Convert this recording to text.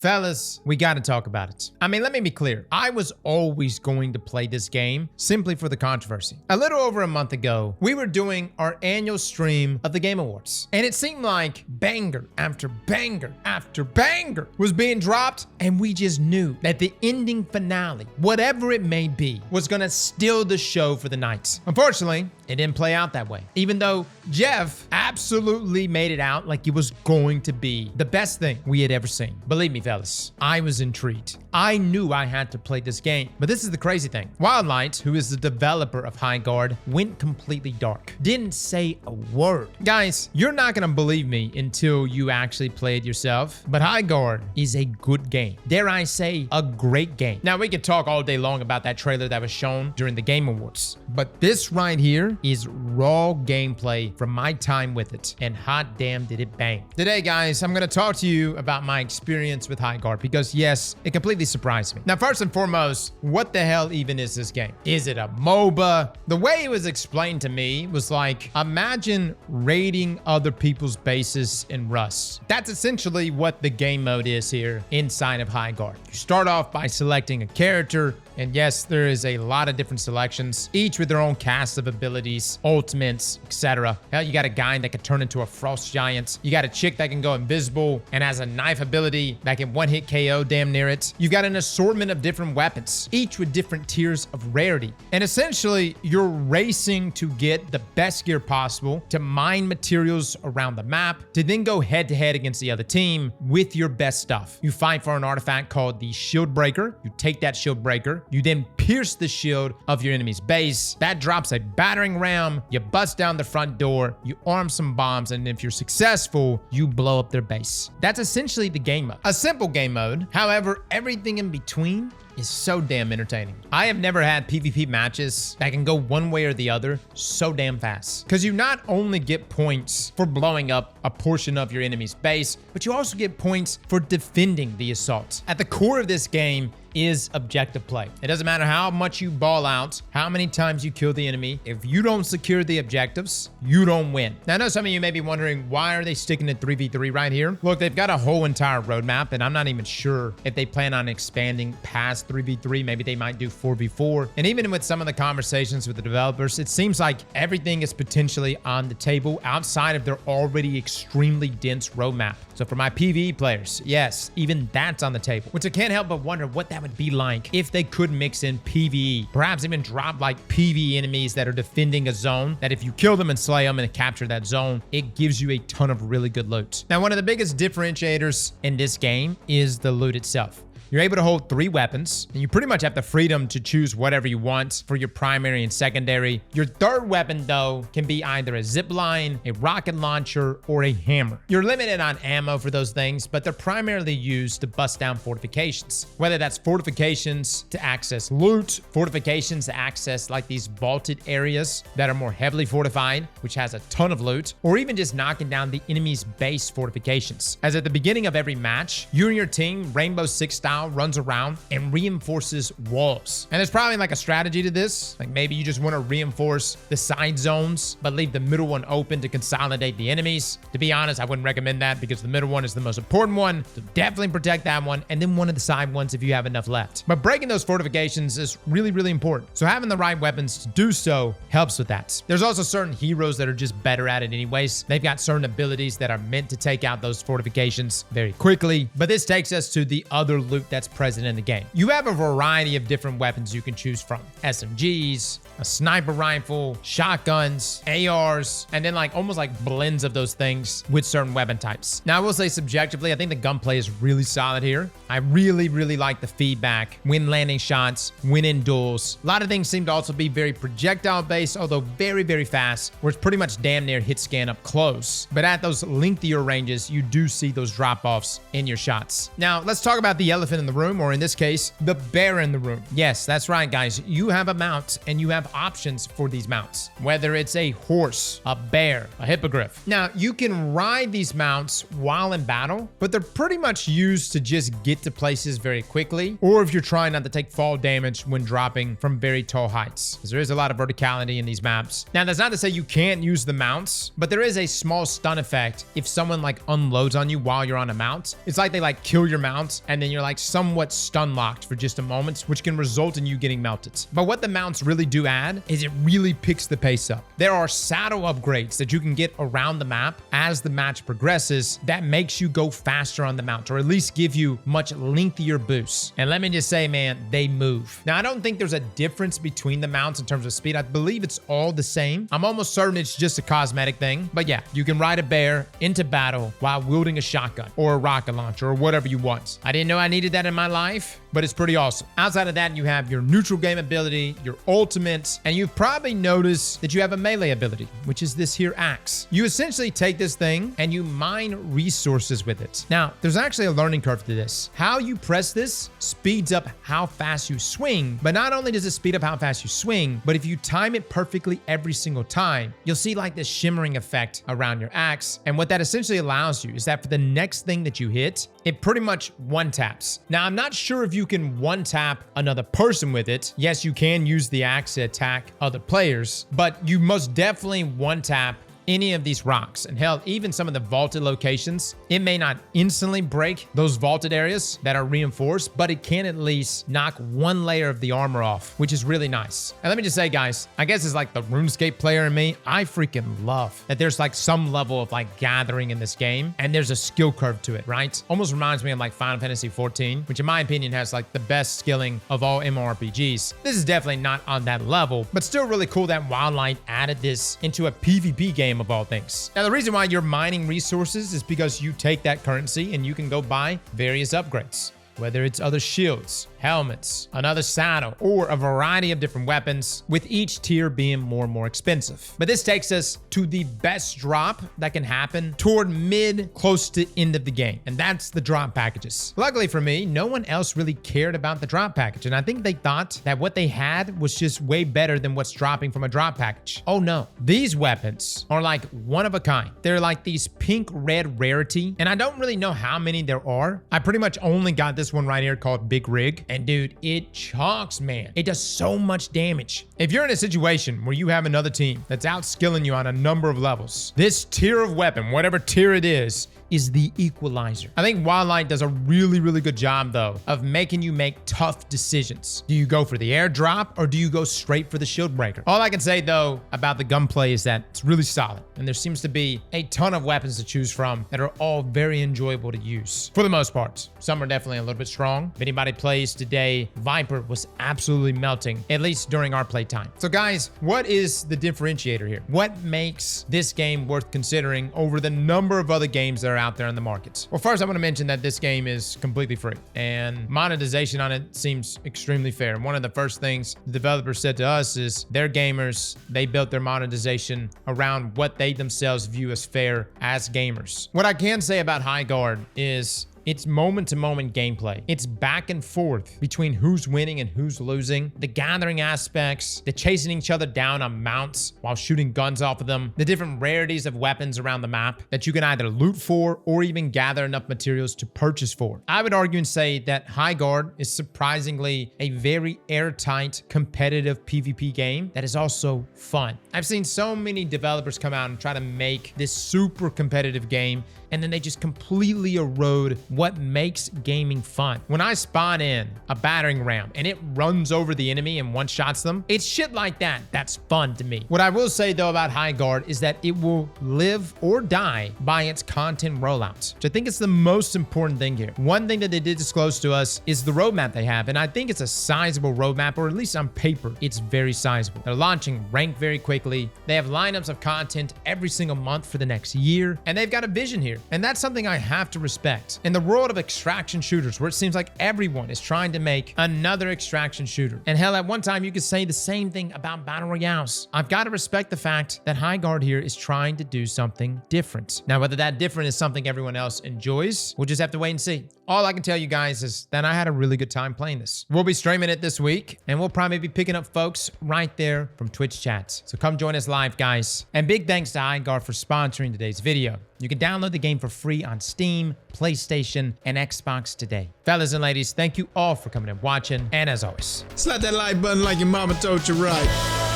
Fellas, we gotta talk about it. I mean, let me be clear. I was always going to play this game simply for the controversy. A little over a month ago, we were doing our annual stream of the Game Awards. And it seemed like banger after banger after banger was being dropped. And we just knew that the ending finale, whatever it may be, was gonna steal the show for the night. Unfortunately, it didn't play out that way. Even though Jeff absolutely made it out like it was going to be the best thing we had ever seen. Believe me, fellas, I was intrigued. I knew I had to play this game. But this is the crazy thing. Wildlight, who is the developer of Highguard, went completely dark. Didn't say a word. Guys, you're not gonna believe me until you actually play it yourself. But Highguard is a good game. Dare I say, a great game. Now, we could talk all day long about that trailer that was shown during the Game Awards. But this right here is raw gameplay from my time with it. And hot damn did it bang. Today, guys, I'm gonna talk to you about my experience with Highguard because yes, it completely surprised me. Now, first and foremost, what the hell even is this game? Is it a MOBA? The way it was explained to me was like, imagine raiding other people's bases in Rust. That's essentially what the game mode is here inside of Highguard. You start off by selecting a character, and yes, there is a lot of different selections, each with their own cast of abilities, ultimates, etc. Hell, you got a guy that can turn into a frost giant. You got a chick that can go invisible and has a knife ability that can one-hit KO damn near it. You've got an assortment of different weapons, each with different tiers of rarity. And essentially, you're racing to get the best gear possible, to mine materials around the map, to then go head-to-head against the other team with your best stuff. You fight for an artifact called the Shield Breaker. You take that Shield Breaker. You then pierce the shield of your enemy's base. That drops a battering ram. You bust down the front door. You arm some bombs. And if you're successful, you blow up their base. That's essentially the game mode. A simple game mode. However, everything in between is so damn entertaining. I have never had PvP matches that can go one way or the other so damn fast. Because you not only get points for blowing up a portion of your enemy's base, but you also get points for defending the assault. At the core of this game is objective play. It doesn't matter how much you ball out, how many times you kill the enemy. If you don't secure the objectives, you don't win. Now, I know some of you may be wondering, why are they sticking to 3v3 right here? Look, they've got a whole entire roadmap, and I'm not even sure if they plan on expanding past 3v3. Maybe they might do 4v4. And even with some of the conversations with the developers, it seems like everything is potentially on the table outside of their already extremely dense roadmap. So for my PvE players, yes, even that's on the table, which I can't help but wonder what that would be like if they could mix in PvE, perhaps even drop like PvE enemies that are defending a zone, that if you kill them and slay them and capture that zone, it gives you a ton of really good loot. Now, one of the biggest differentiators in this game is the loot itself. You're able to hold 3 weapons, and you pretty much have the freedom to choose whatever you want for your primary and secondary. Your third weapon, though, can be either a zipline, a rocket launcher, or a hammer. You're limited on ammo for those things, but they're primarily used to bust down fortifications. Whether that's fortifications to access loot, fortifications to access like these vaulted areas that are more heavily fortified, which has a ton of loot, or even just knocking down the enemy's base fortifications. As at the beginning of every match, you and your team, Rainbow Six style, runs around and reinforces walls. And there's probably like a strategy to this. Like maybe you just want to reinforce the side zones, but leave the middle one open to consolidate the enemies. To be honest, I wouldn't recommend that because the middle one is the most important one. So definitely protect that one. And then one of the side ones if you have enough left. But breaking those fortifications is really, really important. So having the right weapons to do so helps with that. There's also certain heroes that are just better at it anyways. They've got certain abilities that are meant to take out those fortifications very quickly. But this takes us to the other loot that's present in the game. You have a variety of different weapons you can choose from. SMGs, a sniper rifle, shotguns, ARs, and then like almost like blends of those things with certain weapon types. Now, I will say subjectively, I think the gunplay is really solid here. I really, really like the feedback when landing shots, when in duels. A lot of things seem to also be very projectile based, although very, very fast, where it's pretty much damn near hit scan up close. But at those lengthier ranges, you do see those drop-offs in your shots. Now, let's talk about the elephant elephant in the room, or in this case, the bear in the room. Yes, that's right, guys. You have a mount and you have options for these mounts, whether it's a horse, a bear, a hippogriff. Now, you can ride these mounts while in battle, but they're pretty much used to just get to places very quickly, or if you're trying not to take fall damage when dropping from very tall heights, because there is a lot of verticality in these maps. Now, that's not to say you can't use the mounts, but there is a small stun effect if someone like unloads on you while you're on a mount. It's like they like kill your mount and then you're like somewhat stun locked for just a moment, which can result in you getting melted. But what the mounts really do add is it really picks the pace up. There are saddle upgrades that you can get around the map as the match progresses that makes you go faster on the mount, or at least give you much lengthier boosts. And let me just say, man, they move. Now, I don't think there's a difference between the mounts in terms of speed. I believe it's all the same. I'm almost certain it's just a cosmetic thing. But yeah, you can ride a bear into battle while wielding a shotgun or a rocket launcher or whatever you want. I didn't know I needed that in my life, but it's pretty awesome. Outside of that, you have your neutral game ability, your ultimate, and you've probably noticed that you have a melee ability, which is this here axe. You essentially take this thing and you mine resources with it. Now, there's actually a learning curve to this. How you press this speeds up how fast you swing, but not only does it speed up how fast you swing, but if you time it perfectly every single time, you'll see like this shimmering effect around your axe. And what that essentially allows you is that for the next thing that you hit, it pretty much one taps. Now, I'm not sure if you can one tap another person with it. Yes, you can use the axe to attack other players, but you most definitely one tap any of these rocks. And hell, even some of the vaulted locations, it may not instantly break those vaulted areas that are reinforced, but it can at least knock one layer of the armor off, which is really nice. And let me just say, guys, I guess it's like the RuneScape player in me. I freaking love that there's like some level of like gathering in this game, and there's a skill curve to it, right? Almost reminds me of like Final Fantasy 14, which in my opinion has like the best skilling of all MMORPGs. This is definitely not on that level, but still really cool that Wildlight added this into a PvP game of all things. Now, the reason why you're mining resources is because you take that currency and you can go buy various upgrades, whether it's other shields, helmets, another saddle, or a variety of different weapons, with each tier being more and more expensive. But this takes us to the best drop that can happen toward mid, close to end of the game, and that's the drop packages. Luckily for me, no one else really cared about the drop package, and I think they thought that what they had was just way better than what's dropping from a drop package. Oh no, these weapons are like one of a kind. They're like these pink-red rarity, and I don't really know how many there are. I pretty much only got this one right here called Big Rig. And dude, it chalks, man. It does so much damage. If you're in a situation where you have another team that's outskilling you on a number of levels, this tier of weapon, whatever tier it is the equalizer. I think Wildlight does a really, really good job though of making you make tough decisions. Do you go for the airdrop or do you go straight for the shield breaker? All I can say though about the gunplay is that it's really solid, and there seems to be a ton of weapons to choose from that are all very enjoyable to use for the most part. Some are definitely a little bit strong. If anybody plays today, Viper was absolutely melting, at least during our playtime. So guys, what is the differentiator here? What makes this game worth considering over the number of other games that are out there in the market? Well, first I want to mention that this game is completely free and monetization on it seems extremely fair. And one of the first things the developers said to us is they're gamers. They built their monetization around what they themselves view as fair as gamers. What I can say about Highguard is it's moment-to-moment gameplay. It's back and forth between who's winning and who's losing. The gathering aspects, the chasing each other down on mounts while shooting guns off of them, the different rarities of weapons around the map that you can either loot for or even gather enough materials to purchase for. I would argue and say that Highguard is surprisingly a very airtight, competitive PvP game that is also fun. I've seen so many developers come out and try to make this super competitive game, and then they just completely erode what makes gaming fun. When I spawn in a battering ram and it runs over the enemy and one-shots them, it's shit like that that's fun to me. What I will say though about Highguard is that it will live or die by its content rollouts, which I think is the most important thing here. One thing that they did disclose to us is the roadmap they have, and I think it's a sizable roadmap, or at least on paper, it's very sizable. They're launching Rank very quickly. They have lineups of content every single month for the next year, and they've got a vision here. And that's something I have to respect. In the world of extraction shooters, where it seems like everyone is trying to make another extraction shooter, and hell, at one time you could say the same thing about battle royales, I've got to respect the fact that Highguard here is trying to do something different. Now, whether that different is something everyone else enjoys, we'll just have to wait and see. all I can tell you guys is that I had a really good time playing this. We'll be streaming it this week, and we'll probably be picking up folks right there from Twitch chats. So come join us live, guys. And big thanks to Highguard for sponsoring today's video. You can download the game for free on Steam, PlayStation, and Xbox today. Fellas and ladies, thank you all for coming and watching. And as always, slap that like button like your mama told you right.